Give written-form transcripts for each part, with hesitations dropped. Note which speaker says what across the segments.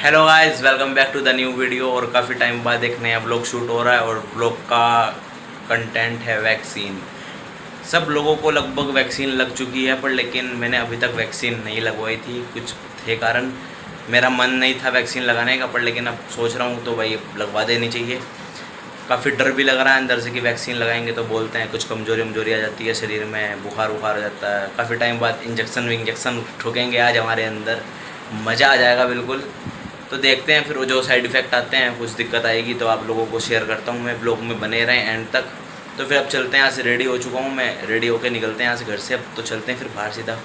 Speaker 1: Hello guys, welcome back to the new video. और काफ़ी time बाद एक नया ब्लॉग शूट हो रहा है और ब्लॉग का कंटेंट है वैक्सीन। सब लोगों को लगभग वैक्सीन लग चुकी है, पर लेकिन मैंने अभी तक वैक्सीन नहीं लगवाई थी। कुछ थे कारण, मेरा मन नहीं था वैक्सीन लगाने का, पर लेकिन अब सोच रहा हूँ तो भाई लगवा देनी चाहिए। काफ़ी डर भी लग रहा है अंदर से कि वैक्सीन लगाएंगे तो बोलते हैं कुछ कमजोरी वमजोरी आ जाती है शरीर में, बुखार आ जाता है। काफ़ी टाइम बाद इंजेक्शन ठोकेंगे आज हमारे अंदर, मज़ा आ जाएगा बिल्कुल। तो देखते हैं फिर वो जो साइड इफ़ेक्ट आते हैं, कुछ दिक्कत आएगी तो आप लोगों को शेयर करता हूँ मैं। ब्लॉग में बने रहें एंड तक। तो फिर अब चलते हैं, यहाँ से रेडी हो चुका हूँ मैं, रेडी होकर निकलते हैं यहाँ से घर से। अब तो चलते हैं फिर बाहर सीधा।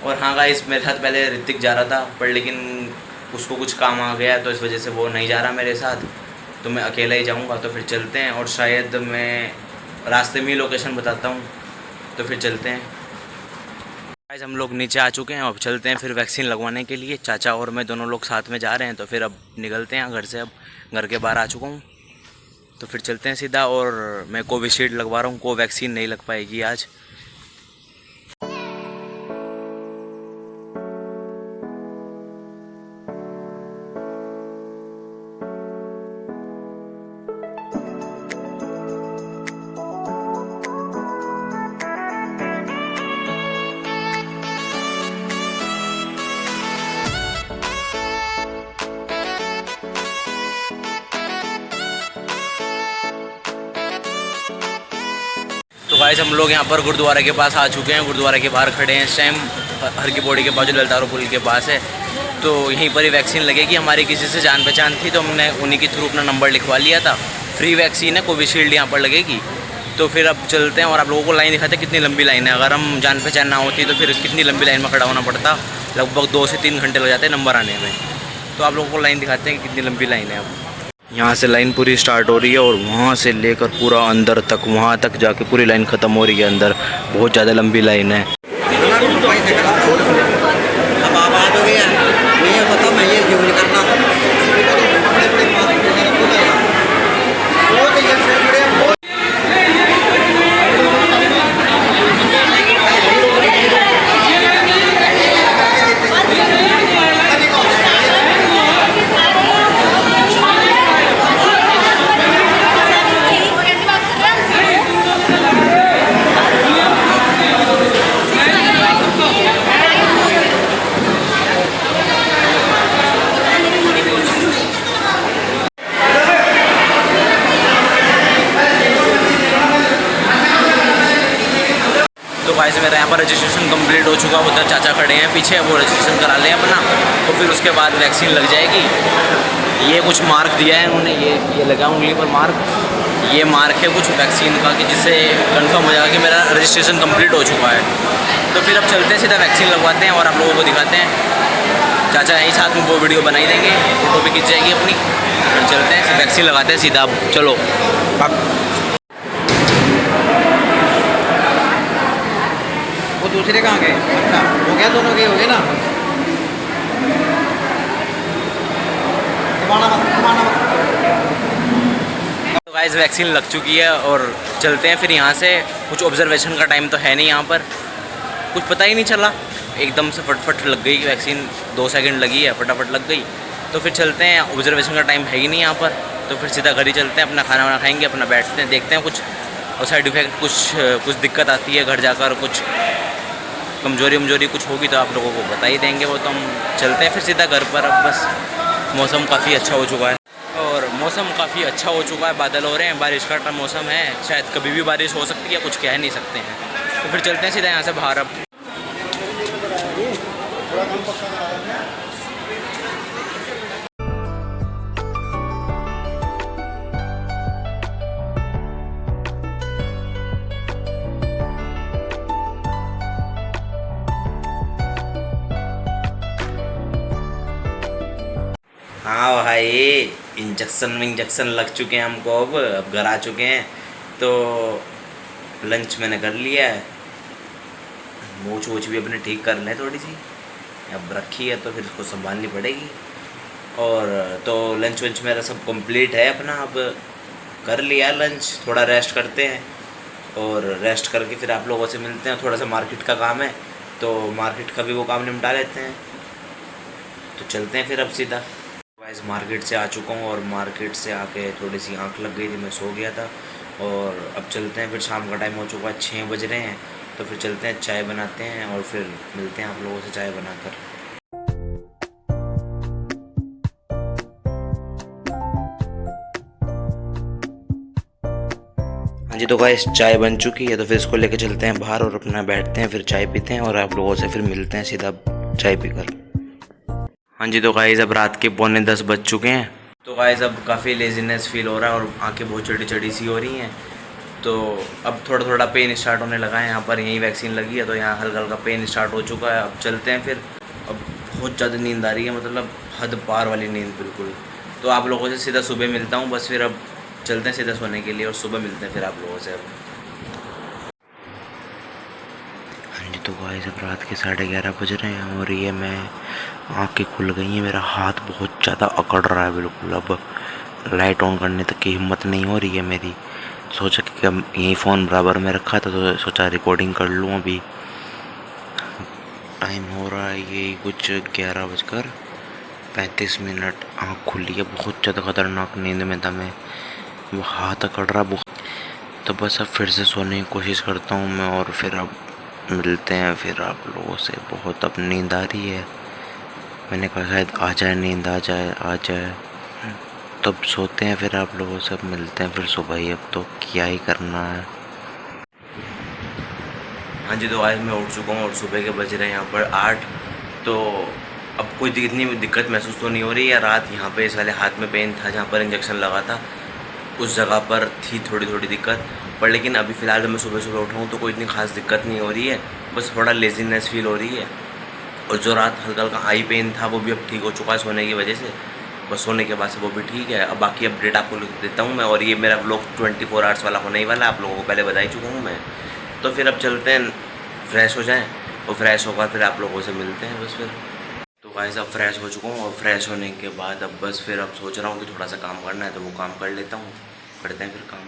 Speaker 1: और हाँ गाइस, मेरे साथ पहले ऋतिक जा रहा था, पर लेकिन उसको कुछ काम आ गया तो इस वजह से वो नहीं जा रहा मेरे साथ। तो मैं अकेला ही जाऊँगा। तो फिर चलते हैं, और शायद मैं रास्ते में ही लोकेशन बताता हूँ। तो फिर चलते हैं गाइस। हम लोग नीचे आ चुके हैं, अब चलते हैं फिर वैक्सीन लगवाने के लिए। चाचा और मैं दोनों लोग साथ में जा रहे हैं। तो फिर अब निकलते हैं घर से। अब घर के बाहर आ चुका हूँ, तो फिर चलते हैं सीधा। और मैं कोविशील्ड लगवा रहा हूँ, कोवैक्सीन नहीं लग पाएगी आज। तो गाइस, हम लोग यहाँ पर गुरुद्वारे के पास आ चुके हैं। गुरुद्वारे के बाहर खड़े हैं इस टाइम, हर की पौड़ी के पास जो ललतारो पुल के पास है। तो यहीं पर ही वैक्सीन लगेगी। हमारी किसी से जान पहचान थी तो हमने उन्हीं के थ्रू अपना नंबर लिखवा लिया था। फ्री वैक्सीन है, कोविशील्ड यहाँ पर लगेगी। तो फिर अब चलते हैं और आप लोगों को लाइन दिखाते हैं कितनी लंबी लाइन है। अगर हम जान पहचान ना होती तो फिर कितनी लंबी लाइन में खड़ा होना पड़ता, लगभग 2 से 3 घंटे लग जाते हैं नंबर आने में। तो आप लोगों को लाइन दिखाते हैं कि कितनी लंबी लाइन है। अब यहाँ से लाइन पूरी स्टार्ट हो रही है और वहाँ से लेकर पूरा अंदर तक, वहाँ तक जाके पूरी लाइन ख़त्म हो रही है। अंदर बहुत ज़्यादा लंबी लाइन है।
Speaker 2: अब आबाद हो गया नहीं पता मैं ये यूज करना
Speaker 1: तो गाइस, मेरा यहाँ पर रजिस्ट्रेशन कंप्लीट हो चुका है। उधर चाचा खड़े हैं पीछे, वो रजिस्ट्रेशन करा लें अपना, तो फिर उसके बाद वैक्सीन लग जाएगी। ये कुछ मार्क दिया है उन्होंने, ये लगा उंगली पर मार्क। ये मार्क है कुछ वैक्सीन का, कि जिससे कंफर्म हो जाएगा कि मेरा रजिस्ट्रेशन कंप्लीट हो चुका है। तो फिर अब चलते हैं सीधा, वैक्सीन लगवाते हैं और आप लोगों को दिखाते हैं। चाचा यहीं साथ में वो वीडियो बनाई देंगे, फ़ोटो भी खींच जाएगी अपनी। फिर चलते हैं, वैक्सीन लगाते हैं सीधा। अब चलो।
Speaker 2: वो दूसरे कहाँ गए? अच्छा हो गया, दोनों के हो गए ना।
Speaker 1: तो गाइस, वैक्सीन लग चुकी है और चलते हैं फिर यहाँ से। कुछ ऑब्जर्वेशन का टाइम तो है नहीं यहाँ पर, कुछ पता ही नहीं चला, एकदम से फटफट लग गई वैक्सीन। 2 सेकंड लगी है, फटाफट लग गई। तो फिर चलते हैं, ऑब्जर्वेशन का टाइम है ही नहीं यहाँ पर। तो फिर सीधा घर ही चलते हैं, अपना खाना वाना खाएंगे, अपना बैठते हैं, देखते हैं कुछ और साइड इफ़ेक्ट, कुछ दिक्कत आती है घर जाकर, कुछ कमजोरी वमजोरी कुछ होगी तो आप लोगों को बता ही देंगे वो। तो हम चलते हैं फिर सीधा घर पर। अब बस मौसम काफ़ी अच्छा हो चुका है, और मौसम काफ़ी अच्छा हो चुका है। बादल हो रहे हैं, बारिश का मौसम है, शायद कभी भी बारिश हो सकती है, कुछ कह नहीं सकते हैं। तो फिर चलते हैं सीधा यहाँ से बाहर। अब हाँ भाई, इंजेक्शन लग चुके हैं हमको। अब घर आ चुके हैं। तो लंच मैंने कर लिया है, मूछ वूछ भी अपने ठीक कर लें थोड़ी सी, अब रखी है तो फिर इसको संभालनी पड़ेगी। और तो लंच वंच मेरा सब कंप्लीट है अपना। अब कर लिया लंच, थोड़ा रेस्ट करते हैं और रेस्ट करके फिर आप लोगों से मिलते हैं। थोड़ा सा मार्केट का काम है तो मार्केट का भी वो काम निपटा लेते हैं। तो चलते हैं फिर अब सीधा। गाइस मार्केट से आ चुका हूँ और मार्केट से आके थोड़ी सी आँख लग गई थी, मैं सो गया था। और अब चलते हैं फिर, शाम का टाइम हो चुका है, 6 बज रहे हैं। तो फिर चलते हैं, चाय बनाते हैं और फिर मिलते हैं आप लोगों से चाय बनाकर। हाँ जी, तो गाइस चाय बन चुकी है, तो फिर इसको लेके चलते हैं बाहर और अपना बैठते हैं, फिर चाय पीते हैं और आप लोगों से फिर मिलते हैं सीधा चाय पीकर। हाँ जी, तो गाइस अब रात के 9:45 बज चुके हैं। तो गाइस अब काफ़ी लेजीनेस फील हो रहा है और आंखें बहुत चढ़ी चढ़ी सी हो रही हैं। तो अब थोड़ा थोड़ा पेन स्टार्ट होने लगा है, यहाँ पर यहीं वैक्सीन लगी है तो यहाँ हल्का हल्का पेन स्टार्ट हो चुका है। अब चलते हैं फिर। अब बहुत ज़्यादा नींद आ रही है, मतलब हद पार वाली नींद बिल्कुल। तो आप लोगों से सीधा सुबह मिलता हूँ बस, फिर अब चलते हैं सीधा सोने के लिए और सुबह मिलते हैं फिर आप लोगों से अब। हाँ जी, तो गाइस अब रात के 11:30 बज रहे हैं और ये मैं आँखें खुल गई हैं, मेरा हाथ बहुत ज़्यादा अकड़ रहा है बिल्कुल। अब लाइट ऑन करने तक की हिम्मत नहीं हो रही है मेरी। सोचा कि यही फ़ोन बराबर में रखा था तो सोचा रिकॉर्डिंग कर लूँ। अभी टाइम हो रहा है ये कुछ 11:35। आँख खुली है, बहुत ज़्यादा ख़तरनाक नींद में था मैं, वो हाथ अकड़ रहा बहुत। तो बस अब फिर से सोने की कोशिश करता हूँ मैं और फिर अब मिलते हैं फिर आप लोगों से। बहुत अब नींद आ रही है, मैंने कहा शायद आ जाए, नींद आ जाए तब सोते हैं फिर आप लोगों से। अब मिलते हैं फिर सुबह ही, अब तो क्या ही करना है। हाँ जी, तो आज मैं उठ चुका हूँ और सुबह के बज रहे हैं यहाँ पर 8। तो अब कोई इतनी दिक्कत महसूस तो नहीं हो रही है। रात यहाँ पे इस वाले हाथ में पेन था जहाँ पर इंजेक्शन लगा था, उस जगह पर थी थोड़ी थोड़ी दिक्कत, पर लेकिन अभी फ़िलहाल मैं सुबह सुबह उठा हूँ तो कोई इतनी खास दिक्कत नहीं हो रही है। बस थोड़ा लेजीनेस फील हो रही है। और जो रात हल्का हल्का आई पेन था वो भी अब ठीक हो चुका है सोने की वजह से। बस सोने के बाद से वो भी ठीक है। अब बाकी अपडेट आपको देता हूँ मैं, और ये मेरा व्लॉग 24 आवर्स वाला होने ही वाला है, आप लोगों को पहले बता ही चुका हूँ मैं। तो फिर अब चलते हैं, फ्रेश हो जाएँ और फ्रेश होकर फिर आप लोगों से मिलते हैं बस फिर। तो गाइस अब फ्रेश हो चुका हूँ और फ्रेश होने के बाद अब बस फिर अब सोच रहा हूँ कि थोड़ा सा काम करना है तो वो काम कर लेता हूँ, करते हैं फिर काम।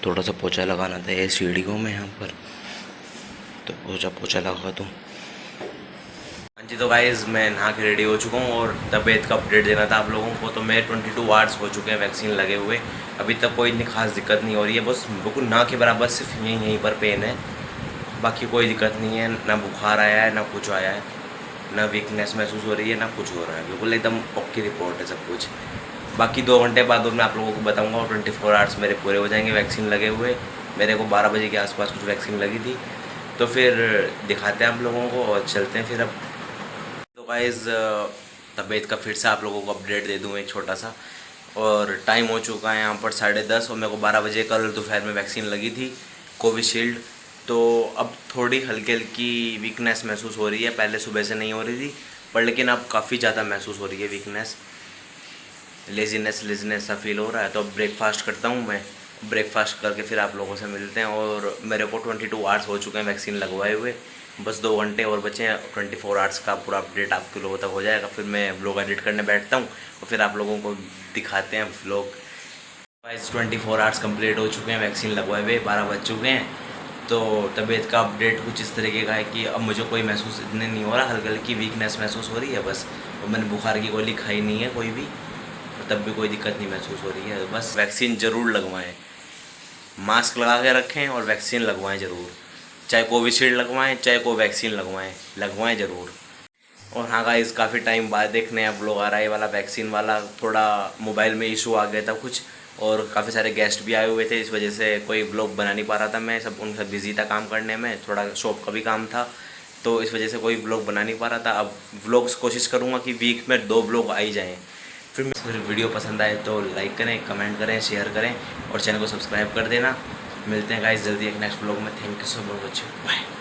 Speaker 1: थोड़ा सा पोछा लगाना था ये सीढ़ियों में यहाँ पर, तो पोछा लगा दूँ। हाँ जी, तो गाइस मैं नहा के रेडी हो चुका हूँ और तबीयत का अपडेट देना था आप लोगों को। तो मैं 22 आवर्स हो चुके हैं वैक्सीन लगे हुए, अभी तक कोई इतनी खास दिक्कत नहीं हो रही है। बस बिल्कुल ना के बराबर सिर्फ यहीं पर पेन है, बाकी कोई दिक्कत नहीं है। ना बुखार आया है, ना कुछ आया है, ना वीकनेस महसूस हो रही है, ना कुछ हो रहा है। बिल्कुल एकदम ओके रिपोर्ट है सब कुछ। बाकी 2 घंटे बाद मैं आप लोगों को बताऊंगा और 24 आवर्स मेरे पूरे हो जाएंगे वैक्सीन लगे हुए। मेरे को 12 बजे के आसपास कुछ वैक्सीन लगी थी, तो फिर दिखाते हैं आप लोगों को और चलते हैं फिर अब। तो गाइस तबीयत का फिर से आप लोगों को अपडेट दे दूँ एक छोटा सा। और टाइम हो चुका है यहाँ पर 10:30 और मेरे को 12 बजे कल दोपहर में वैक्सीन लगी थी कोविशील्ड। तो अब थोड़ी हल्की हल्की वीकनेस महसूस हो रही है, पहले सुबह से नहीं हो रही थी, पर लेकिन अब काफ़ी ज़्यादा महसूस हो रही है वीकनेस, लेजीनेस सा फील हो रहा है। तो अब ब्रेकफास्ट करता हूँ मैं, ब्रेकफास्ट करके फिर आप लोगों से मिलते हैं। और मेरे को 22 आवर्स हो चुके हैं वैक्सीन लगवाए हुए, बस 2 घंटे और बचे हैं। 24 आवर्स का पूरा अपडेट आपके लोगों तक हो जाएगा। फिर मैं व्लॉग एडिट करने बैठता हूँ और फिर आप लोगों को दिखाते हैं व्लॉग। गाइस 24 आवर्स कंप्लीट हो चुके हैं वैक्सीन लगवाए हुए, 12 बज चुके हैं। तो तबीयत का अपडेट कुछ इस तरीके का है कि अब मुझे कोई महसूस इतने नहीं हो रहा, हल्की हल्की वीकनेस महसूस हो रही है बस। और मैंने बुखार की गोली खाई नहीं है कोई भी, तब भी कोई दिक्कत नहीं महसूस हो रही है। बस वैक्सीन ज़रूर लगवाएं, मास्क लगा के रखें और वैक्सीन लगवाएं ज़रूर, चाहे कोविशील्ड लगवाएं चाहे कोवैक्सीन लगवाएं ज़रूर। और हाँ गाइस, काफ़ी टाइम बाद देखने अब लोग आ रहा है ये वाला वैक्सीन वाला। थोड़ा मोबाइल में इशू आ गया था कुछ, और काफ़ी सारे गेस्ट भी आए हुए थे, इस वजह से कोई व्लॉग बना नहीं पा रहा था मैं। सब उनका बिज़ी था काम करने में, थोड़ा शॉप का भी काम था, तो इस वजह से कोई व्लॉग बना नहीं पा रहा था। अब व्लॉग्स कोशिश करूँगा कि वीक में 2 व्लॉग आ ही जाएँ। फिर वीडियो पसंद आए तो लाइक करें, कमेंट करें, शेयर करें और चैनल को सब्सक्राइब कर देना। मिलते हैं गाइस जल्दी एक नेक्स्ट व्लॉग में। Thank you so much, bye.